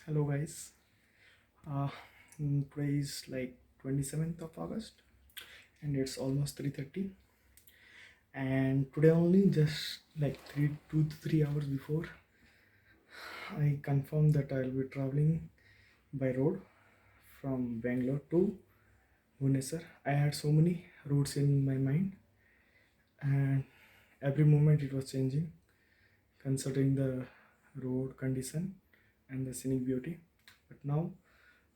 Hello guys. Uh, Today is like 27th of August and it's almost 3:30, and today only just like 2 to 3 hours before I confirmed that I'll be traveling by road from Bangalore to Bhubaneswar. I had so many routes in my mind, and every moment it was changing considering the road condition and the scenic beauty. But now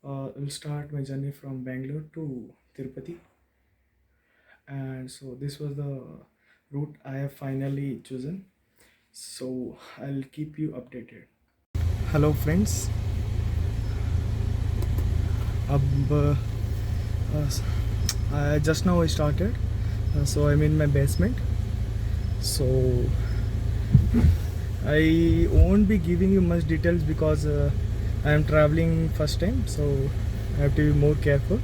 we'll start my journey from Bangalore to Tirupati, and so this was the route I have finally chosen. So I'll keep you updated. Hello friends. अब just now I started, so I'm in my basement. So I won't be giving you much details because I am traveling first time, so I have to be more careful.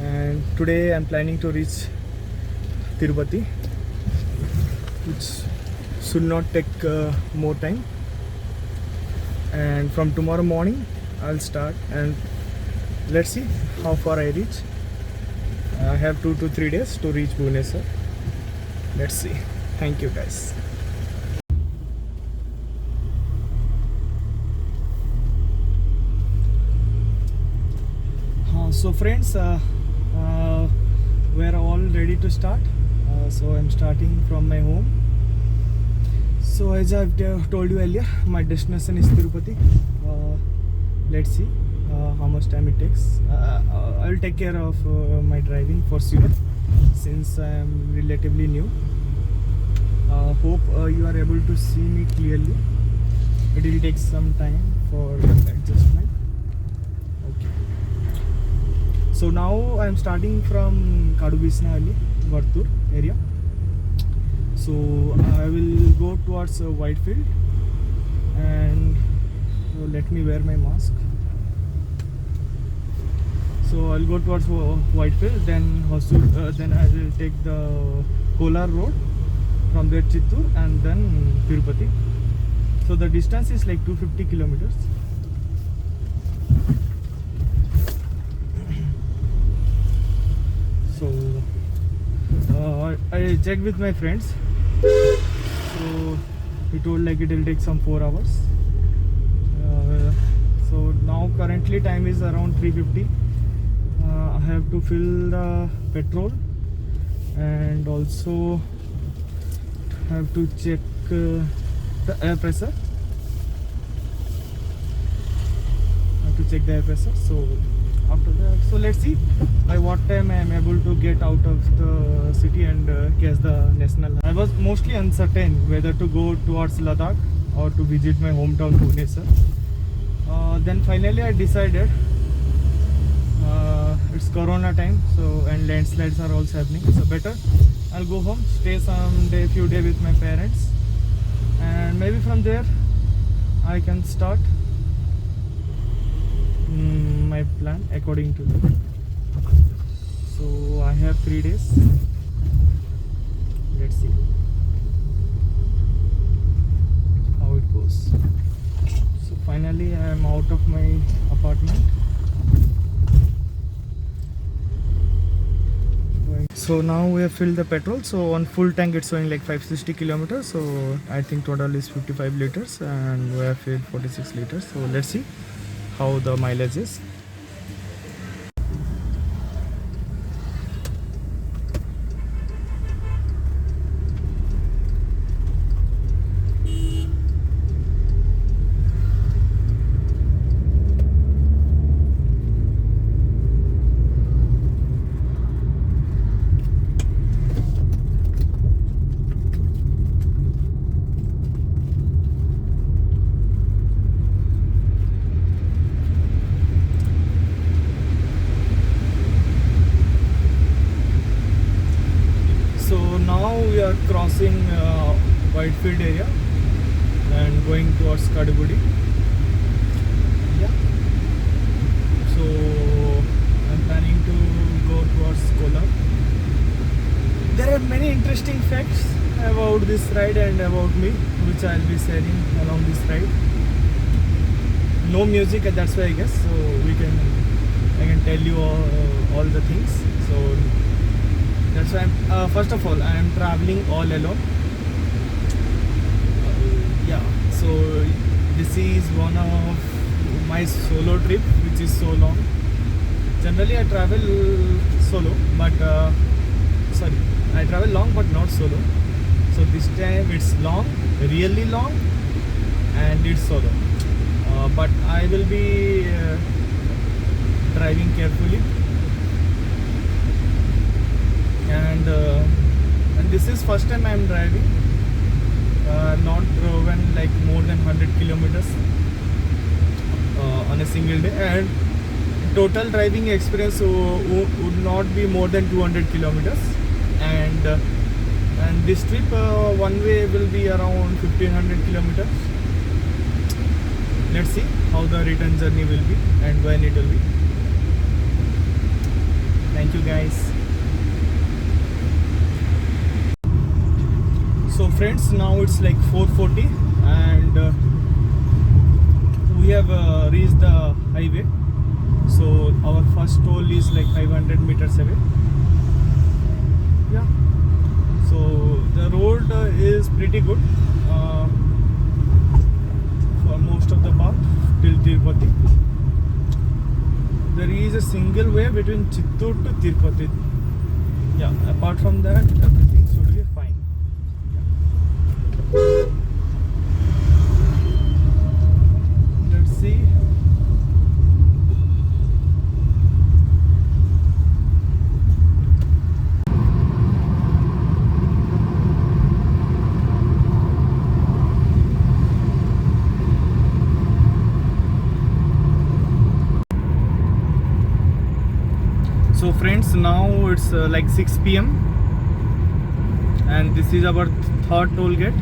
And today I'm planning to reach Tirupati, which should not take more time. And from tomorrow morning I'll start, and let's see how far I reach. I have 2 to 3 days to reach Bhubaneswar. Let's see. Thank you guys. So friends, we're all ready to start. So I'm starting from my home. So as I've told you earlier, my destination is Tirupati. Let's see how much time it takes. I'll take care of my driving for sure, since I am relatively new. Hope you are able to see me clearly. It will take some time for adjustment. Okay. So now I am starting from Kadubisnahalli, Vartur area. So I will go towards Whitefield, and let me wear my mask. So I'll go towards Whitefield, then Hosur, then I will take the Kolar road, from there Chittur, and then Tirupati. So the distance is like 250 kilometers. So I checked with my friends. So he told like it will take some 4 hours. So now currently time is around 3:50. I have to fill the petrol, and also have to check the air pressure. Have to check the air pressure. So after that, so let's see by what time I am able to get out of the city and catch the national. I was mostly uncertain whether to go towards Ladakh or to visit my hometown Bhubaneswar. Then finally I decided. It's Corona time, so and landslides are also happening. So better I'll go home, stay few days with my parents, and maybe from there I can start my plan according to that. So I have 3 days. Let's see how it goes. So finally I am out of my apartment. So now we have filled the petrol. So on full tank it's showing like 560 kilometers. So I think total is 55 liters, and we have filled 46 liters. So let's see how the mileage is. Now we are crossing Whitefield area and going towards Kadubudi. Yeah. So I'm planning to go towards Kolar. There are many interesting facts about this ride and about me, which I'll be sharing along this ride. no music, that's why I guess. So I can tell you all the things. So that's why first of all I am traveling all alone. Yeah, so this is one of my solo trip which is so long. Generally I travel solo, but I travel long but not solo. So this time it's long, really long, and it's solo. But I will be driving carefully, and this is first time I am driving. Not driven like more than 100 kilometers on a single day, and total driving experience would not be more than 200 kilometers, and this trip one way will be around 1500 kilometers. Let's see how the return journey will be and when it will be. Thank you guys. So friends, now it's like 4:40 and we have reached the highway. So our first toll is like 500 meters away. Yeah, so the road is pretty good for most of the path till Tirupati. There is a single way between Chittoor to Tirupati. Yeah, apart from that everything should be fine. Let's see. So friends, now it's like 6 p.m. and this is our third toll gate.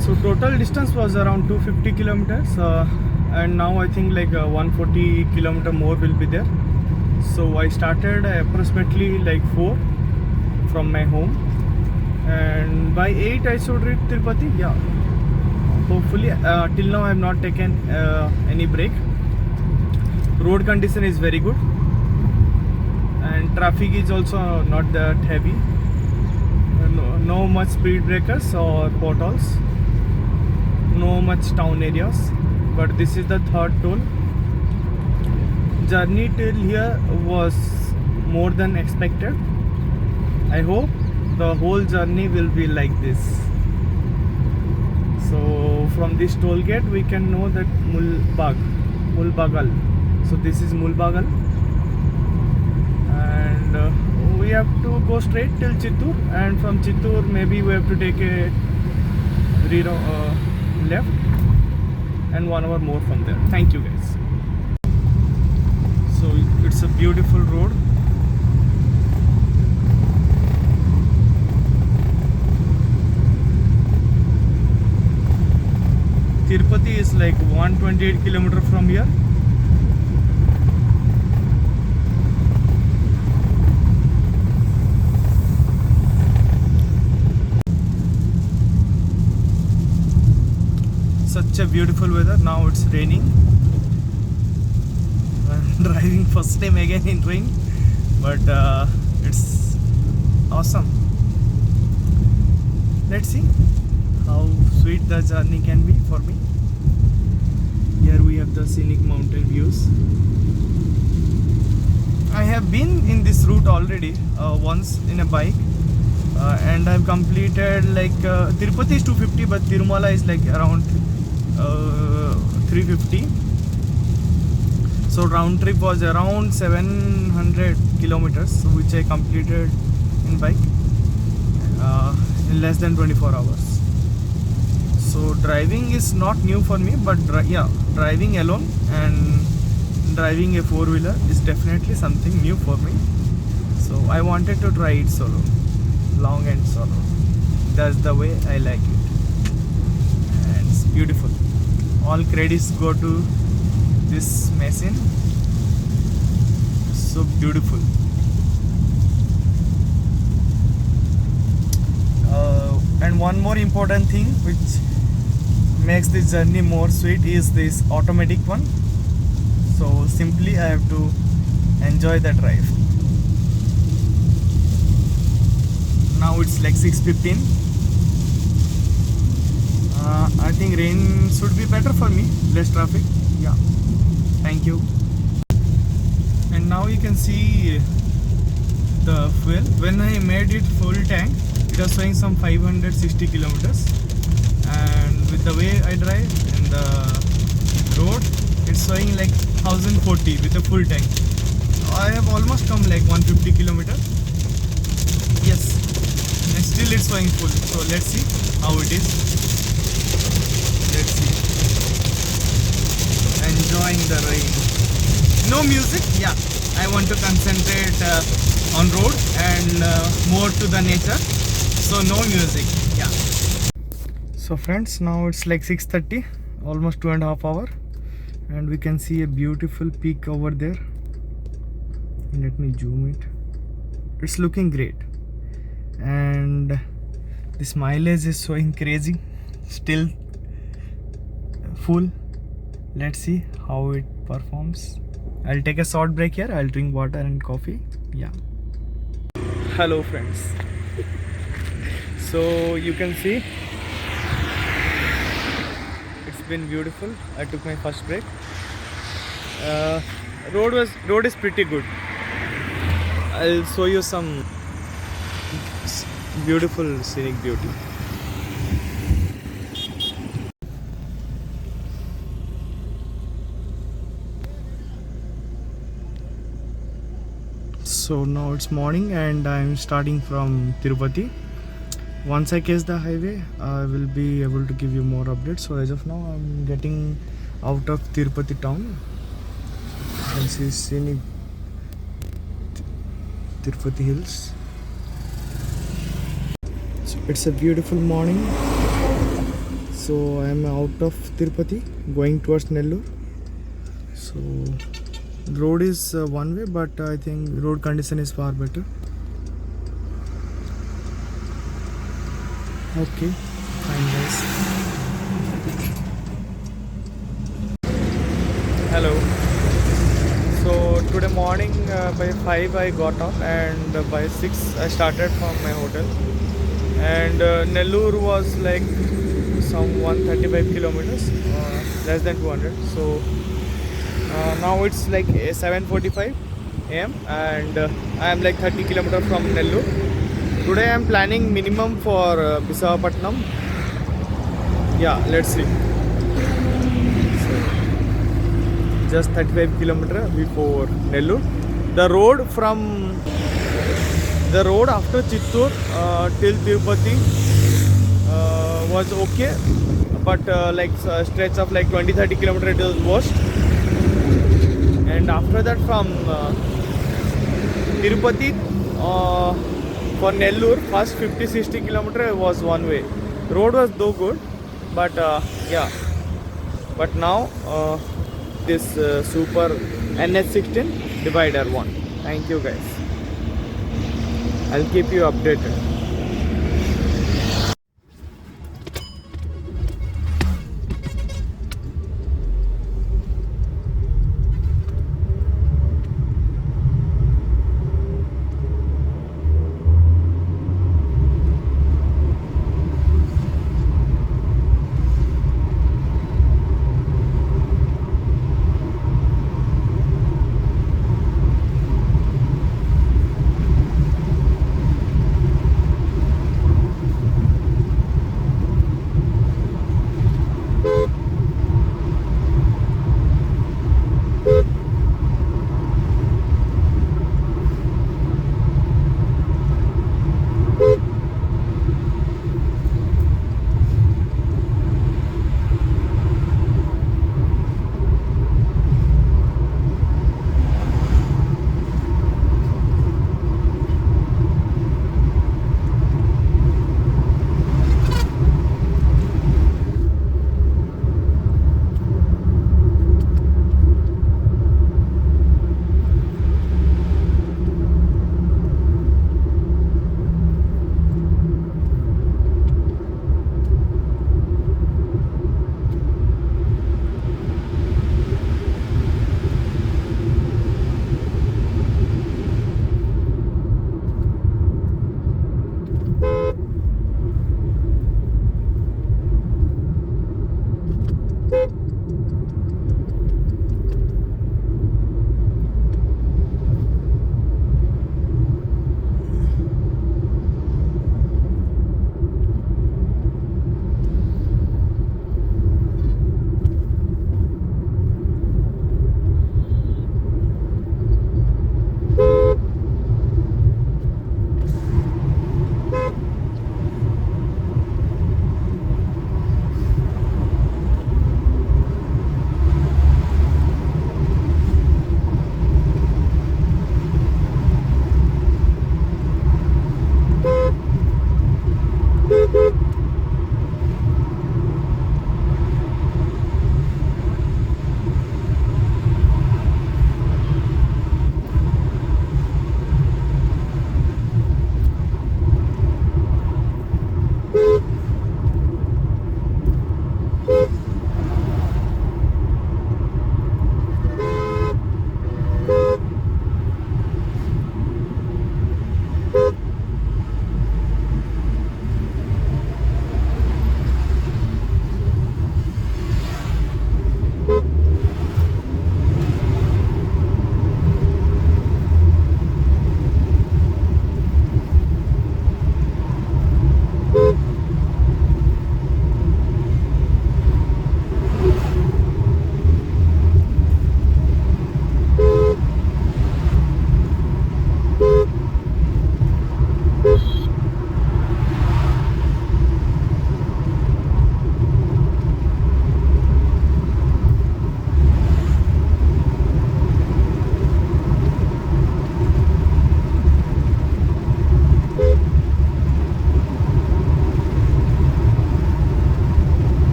So total distance was around 250 kilometers and now I think like 140 kilometer more will be there. So I started approximately like 4 from my home, and by 8 I should reach Tirupati. Yeah, hopefully. Till now I have not taken any break. Road condition is very good and traffic is also not that heavy. No much speed breakers or potholes, no much town areas. But this is the third toll. Journey till here was more than expected. I hope the whole journey will be like this. So from this toll gate we can know that Mulbagal. So this is Mulbagal, and we have to go straight till Chittoor, and from Chittoor maybe we have to take a left and 1 hour more from there. Thank you guys. So it's a beautiful road. Tirupati is like 128 kilometers from here. Such a beautiful weather. Now it's raining. I'm driving first time again in rain, but it's awesome. Let's see how sweet the journey can be for me. Here we have the scenic mountain views. I have been in this route already once in a bike, and I've completed like Tirupati is 250, but Tirumala is like around 350. So round trip was around 700 kilometers, which I completed in bike in less than 24 hours. So driving is not new for me, but driving alone and driving a four-wheeler is definitely something new for me. So I wanted to try it solo, long and solo. That's the way I like it, and it's beautiful. All credits go to this machine. So beautiful. And one more important thing which makes this journey more sweet is this automatic one. So simply I have to enjoy the drive. Now it's like 6:15. I think rain should be better for me, less traffic. Yeah, thank you. And now you can see the fuel. When I made it full tank, it was showing some 560 kilometers, and with the way I drive in the road, it's showing like 1040 with a full tank. I have almost come like 150 kilometers. Yes, and still it's showing full. So let's see how it is. Let's see. Enjoying the rain. No music. Yeah, I want to concentrate on road and more to the nature. So no music. Yeah. So friends, now it's like 6:30, almost 2.5 hours, and we can see a beautiful peak over there. Let me zoom it. It's looking great, and this mileage is showing crazy, still full. Let's see how it performs. I'll take a short break here. I'll drink water and coffee. Yeah. Hello friends. So you can see it's been beautiful. I took my first break. Road is pretty good. I'll show you some beautiful scenic beauty. So now it's morning and I'm starting from Tirupati. Once I catch the highway, I will be able to give you more updates. So as of now, I'm getting out of Tirupati town. You can see scenic Tirupati hills. So it's a beautiful morning. So I'm out of Tirupati going towards Nellore. So road is one way, but I think road condition is far better. Okay, fine guys. Hello. So today morning by 5 I got up, and by 6 I started from my hotel. And Nellore was like some 135 kilometers, less than 200. So now it's like 7:45 a.m. and I am like 30 kilometers from Nellore. Today I am planning minimum for Visakhapatnam. Yeah, let's see. So, just 35 kilometers before Nellore. The road after Chittoor till Tirupati was okay, but like a stretch of like 20-30 kilometers it was worst. And after that from Tirupati for Nellore, first 50-60 kilometers was one way. Road was though good, but yeah. But now this super NH16 divider one. Thank you guys. I'll keep you updated.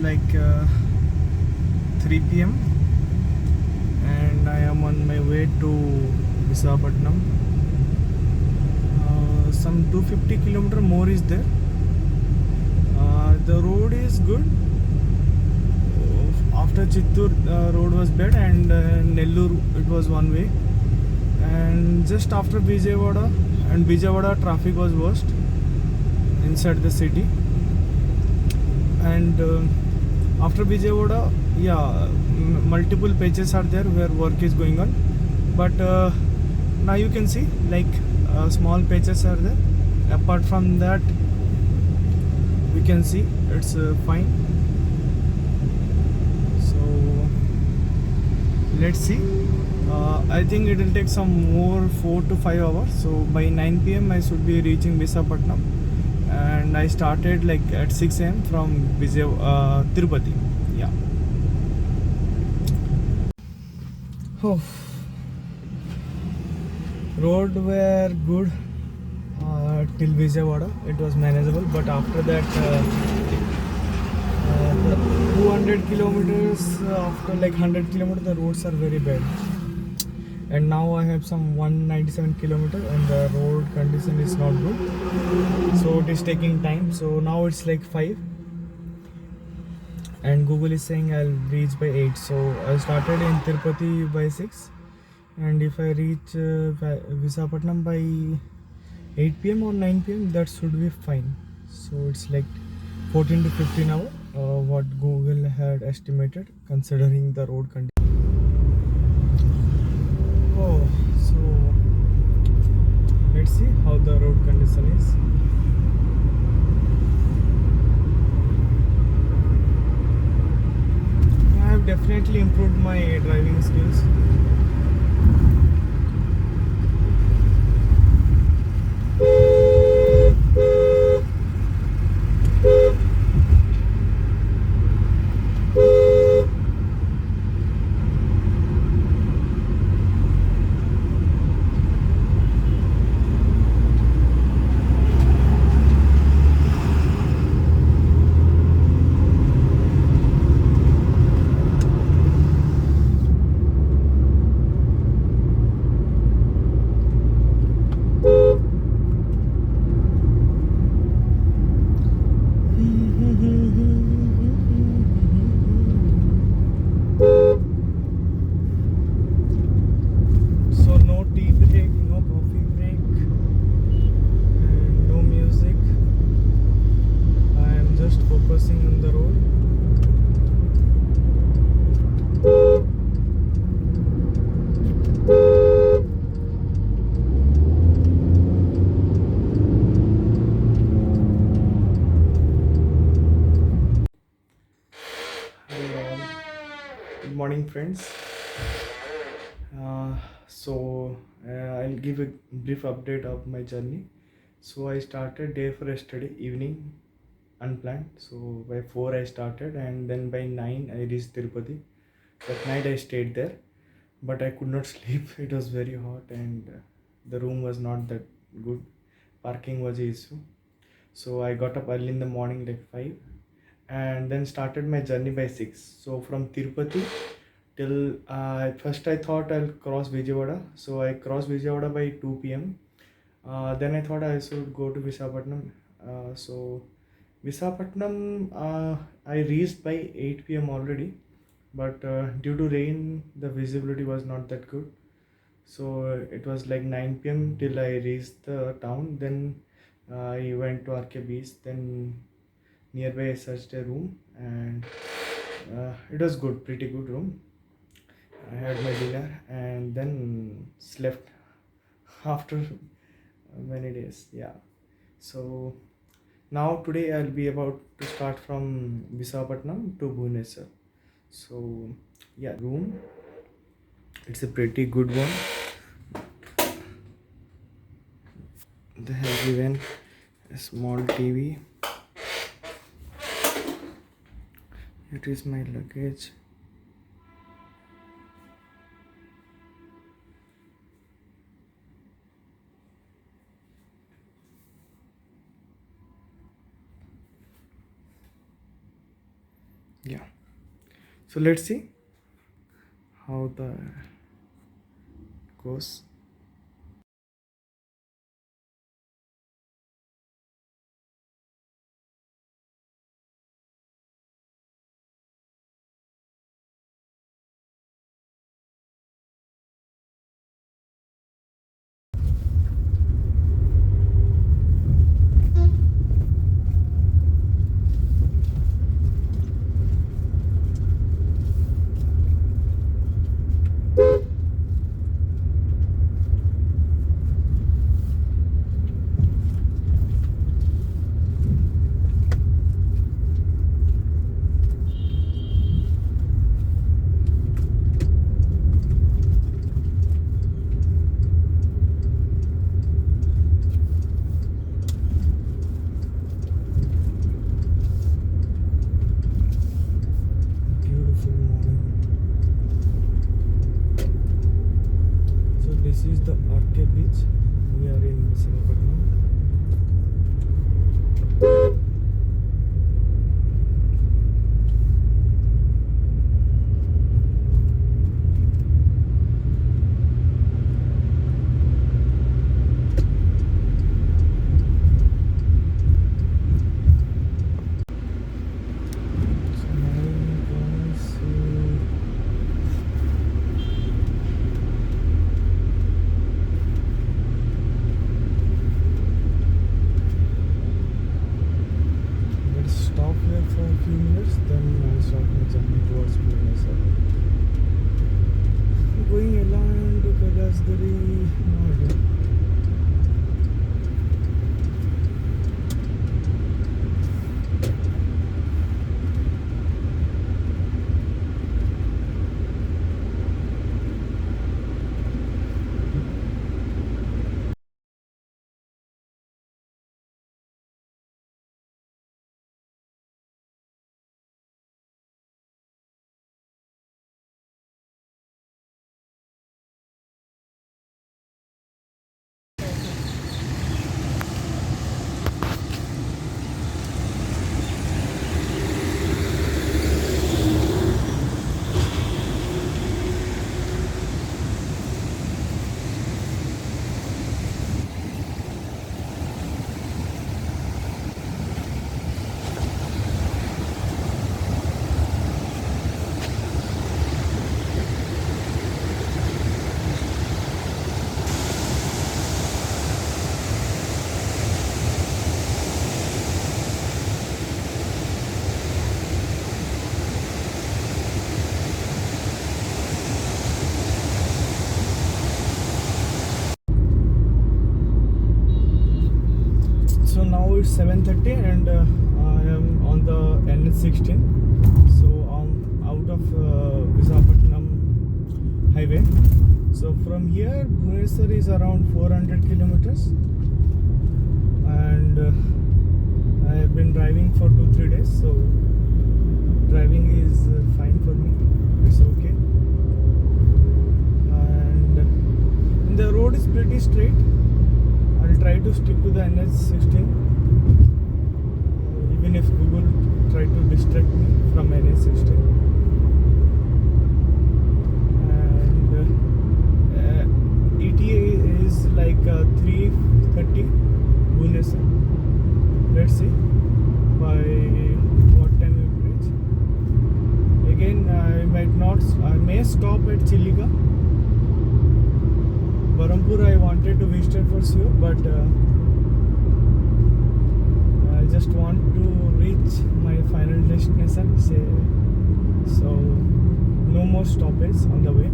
like 3 p.m. and I am on my way to Visakhapatnam. Some 250 kilometer more is there. The road is good. After Chittur, road was bad, and Nellore it was one way. And just after Vijayawada traffic was worst inside the city. And after Vijayawada, yeah, multiple patches are there where work is going on. But now you can see like small patches are there. Apart from that, we can see it's fine. So let's see. I think it will take some more 4 to 5 hours. So by 9 p.m. I should be reaching Visakhapatnam. And I started like at 6 a.m. from Tirupati. Yeah. Oh, road were good till Vijayawada. It was manageable, but after that, the 200 kilometers after like 100 kilometers, the roads are very bad. And now I have some 197 kilometers, and the road condition is not good. So it is taking time. So now it's like 5. And Google is saying I'll reach by 8. So I started in Tirupati by 6, and if I reach Visakhapatnam by 8 p.m. or 9 p.m. that should be fine. So it's like 14 to 15 hours what Google had estimated considering the road condition. Oh, so let's see how the road condition is. I have definitely improved my driving skills. So no tea break, no coffee break, and no music. I am just focusing on the road. Good morning, friends. I'll give a brief update of my journey. So I started day for yesterday evening, unplanned. So by 4 I started, and then by 9 I reached Tirupati. That night I stayed there, but I could not sleep. It was very hot, and the room was not that good. Parking was an issue. So I got up early in the morning like 5, and then started my journey by 6. So from Tirupati till first I thought I'll cross Vijayawada. So I crossed Vijayawada by 2 p.m. Then I thought I should go to Visakhapatnam. So Visakhapatnam I reached by 8 p.m. already, but due to rain the visibility was not that good. So it was like 9 p.m. till I reached the town. Then I went to RK Beach. Then nearby I searched a room, and it was good, pretty good room. I had my dinner and then slept after many days. Yeah. So now today I'll be about to start from Visakhapatnam to Bhubaneswar. So yeah, room. It's a pretty good one. They have given a small TV. It is my luggage. Yeah, so let's see how the goes. Beautiful morning. So this is the RK beach. We are in Visakhapatnam. So now I'm going to let's stop here for a few minutes, then I'll start my journey towards Bhubaneswar. Going along to Kalasdari, no idea. So now it's 7:30 and I am on the NH16. So I'm out of Visakhapatnam highway. So from here, Bhubaneswar is around 400 kilometers, and I have been driving for 2-3 days. So driving is fine for me. It's okay, and the road is pretty straight. I'll try to stick to the NH16, even if Google try to distract me from NH16. And ETA is like 3:30 Bhubaneswar. Let's see by what time we reach. Again, I may stop at Chilika. Barampur I wanted to visit for sure, but I just want to reach my final destination, so no more stoppage on the way.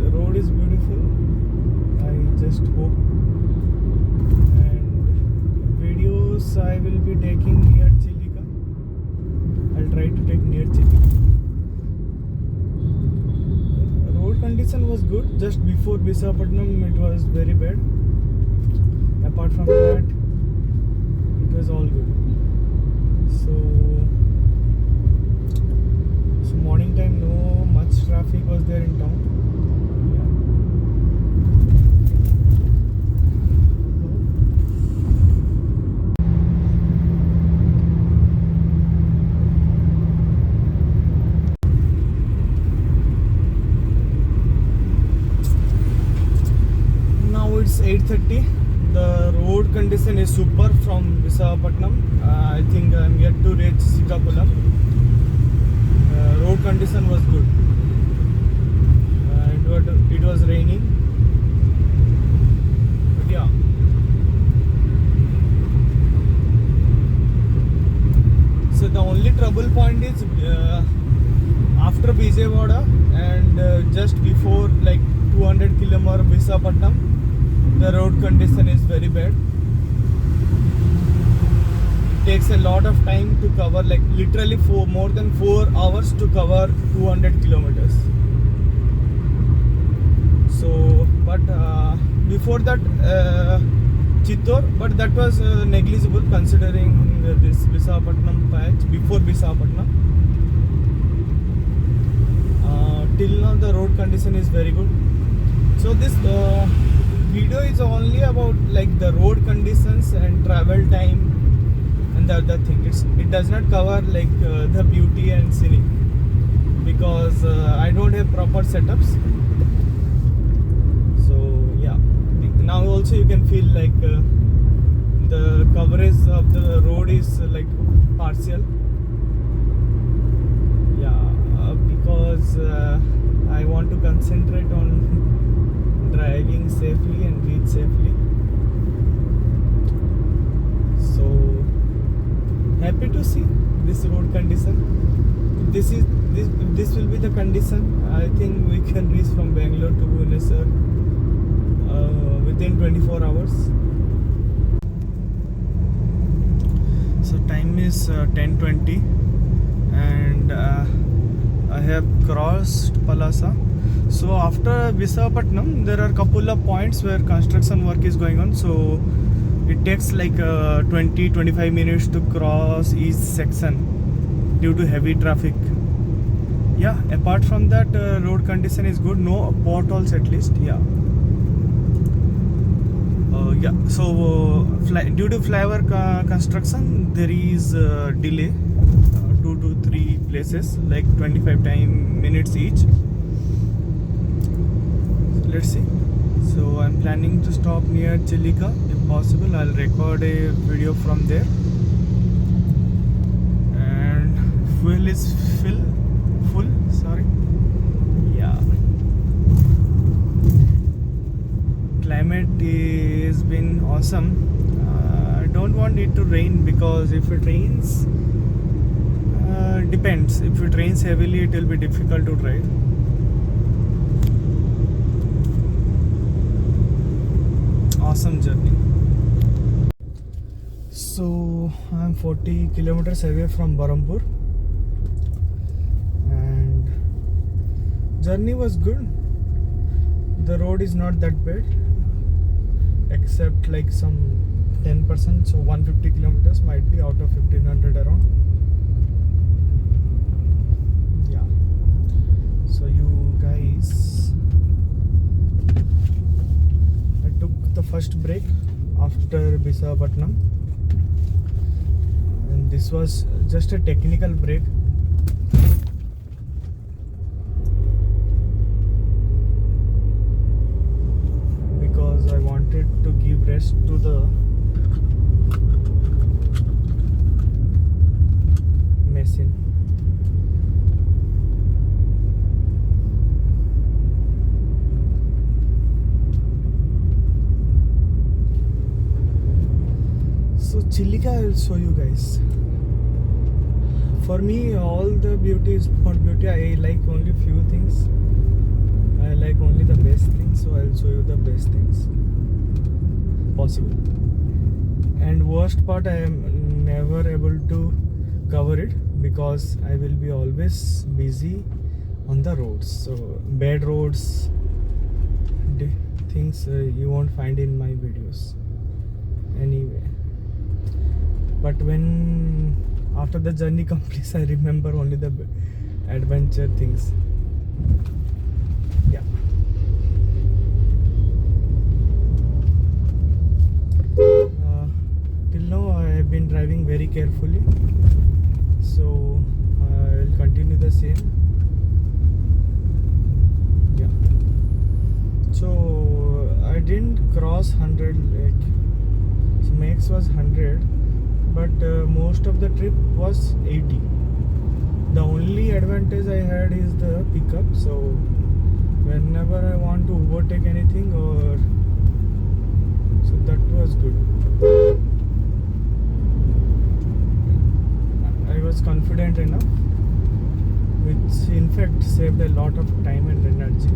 The road is beautiful, I just hope, and videos I will be taking near Chilika. I'll try to take near Chilika. Road condition was good. Just before Visakhapatnam it was very bad. Apart from that, it was all good. So morning time, no much traffic was there in town. 8:30. The road condition is super from Visakhapatnam. I think I'm yet to reach Sikakulam. Road condition was good. It was raining. But yeah. So the only trouble point is after Vijayawada and just before like 200 km Visakhapatnam, the road condition is very bad. It takes a lot of time to cover, like literally more than 4 hours to cover 200 kilometers. So, but before that Chittor, but that was negligible considering this Visakhapatnam patch before Visakhapatnam. Till now the road condition is very good. So this video is only about like the road conditions and travel time and the other thing. It does not cover like the beauty and scenic, because I don't have proper setups. So yeah, now also you can feel like the coverage of the road is like partial. Because I want to concentrate on driving safely and reach safely. So happy to see this road condition. This will be the condition. I think we can reach from Bangalore to Bhubaneswar within 24 hours. So time is 10:20 and I have crossed Palasa. So after Visakhapatnam, there are a couple of points where construction work is going on. So it takes like 20-25 minutes to cross each section due to heavy traffic. Yeah, apart from that, road condition is good. No potholes at least. Yeah. Yeah. So due to flyover construction, there is delay. 2 to 3 places, like 25 minutes each. Let's see. So I'm planning to stop near Chilika. If possible, I'll record a video from there. And fuel is full. Sorry. Yeah. Climate has been awesome. I don't want it to rain, because if it rains, depends. If it rains heavily, it will be difficult to drive. Awesome journey. So I'm 40 kilometers away from Berhampur, and journey was good. The road is not that bad, except like some 10%. So 150 kilometers might be out of 1500 around. So you guys, I took the first break after Visakhapatnam, and this was just a technical break. Because I wanted to give rest to the machine. So Chilika, I will show you guys. For me, all the beauty is not beauty. I like only few things. I like only the best things. So I'll show you the best things possible. And worst part, I am never able to cover it, because I will be always busy on the roads. So bad roads, things you won't find in my videos anyway. But when after the journey completes, I remember only the adventure things. Yeah. Till now I have been driving very carefully, so I will continue the same. Yeah. So I didn't cross 100, like, so max was 100, but most of the trip was 80. The only advantage I had is the pickup, so whenever I want to overtake anything, or so that was good. I was confident enough, which in fact saved a lot of time and energy.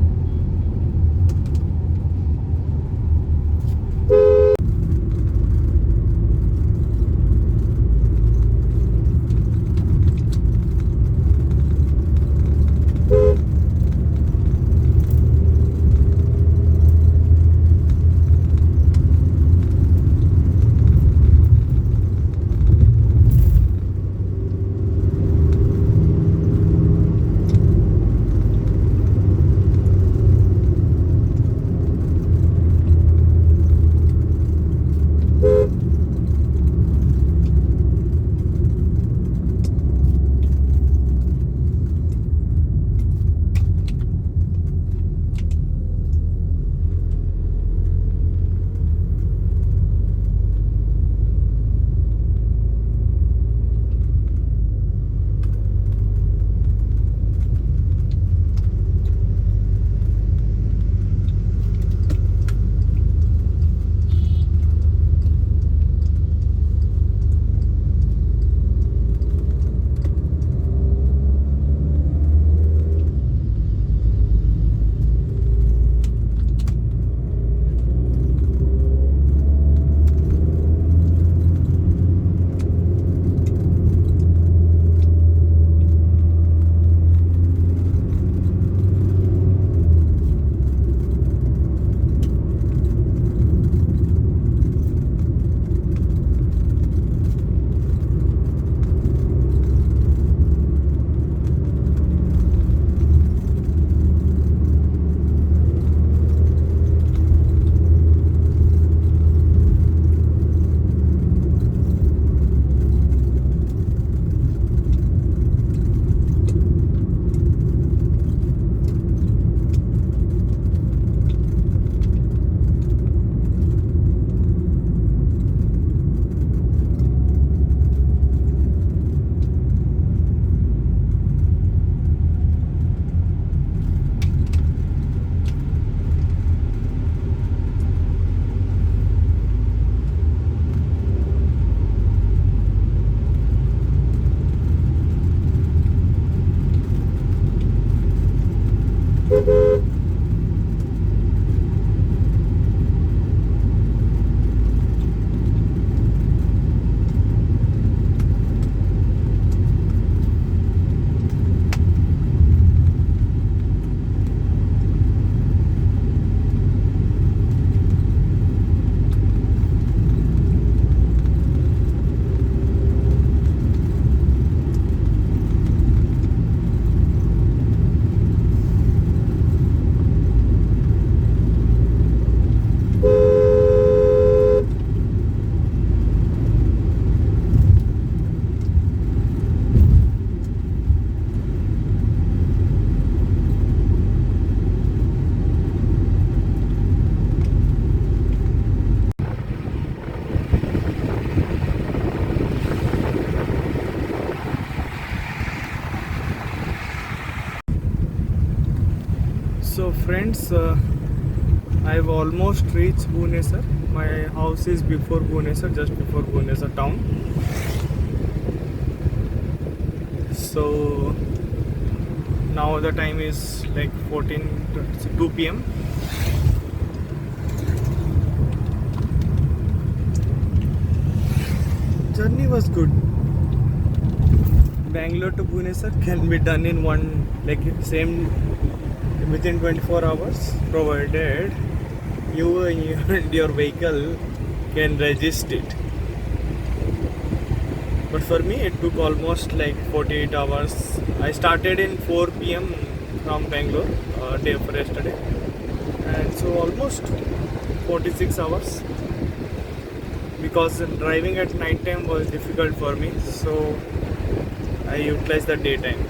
So friends, I've almost reached Bhubaneswar. My house is before Bhubaneswar, just before Bhubaneswar town. So now the time is like 2 p.m. Journey was good. Bangalore to Bhubaneswar can be done in one, like same, within 24 hours, provided you and your vehicle can resist it. But for me it took almost like 48 hours. I started in 4 p.m. from Bangalore, day for yesterday, and so almost 46 hours, because driving at night time was difficult for me, so I utilized the daytime.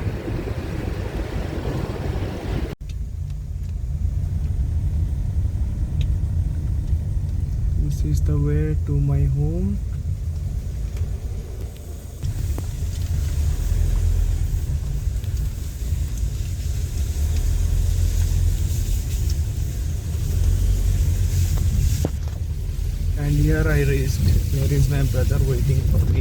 This is the way to my home. And here I reached. Here is my brother waiting for me.